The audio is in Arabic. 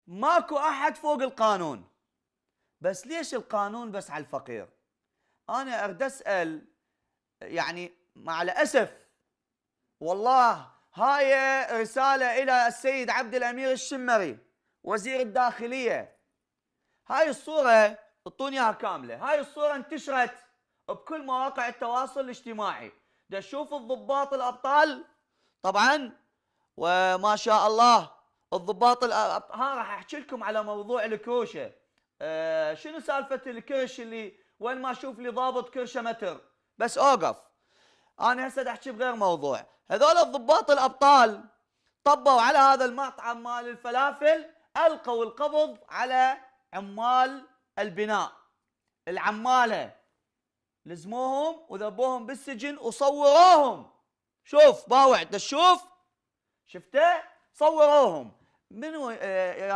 ماكو احد فوق القانون. بس ليش القانون بس على الفقير؟ انا اريد اسال، يعني مع الاسف والله هاي رساله الى السيد عبد الامير الشمري وزير الداخليه. هاي الصوره اعطوني اياها كامله. هاي الصوره انتشرت بكل مواقع التواصل الاجتماعي. دا شوف الضباط الابطال طبعا، وما شاء الله الضباط الابطال. ها راح احكي لكم على موضوع الكروشه. شنو سالفه الكرش اللي وين ما اشوف لي ضابط كرشه متر؟ بس اوقف، انا هسه احكي بغير موضوع. هذول الضباط الابطال طبوا على هذا المطعم مال الفلافل، القوا القبض على عمال البناء، العماله لزموهم وذبوهم بالسجن وصوروهم. شوف باوع تشوف، شفته؟ صوروهم. منو يا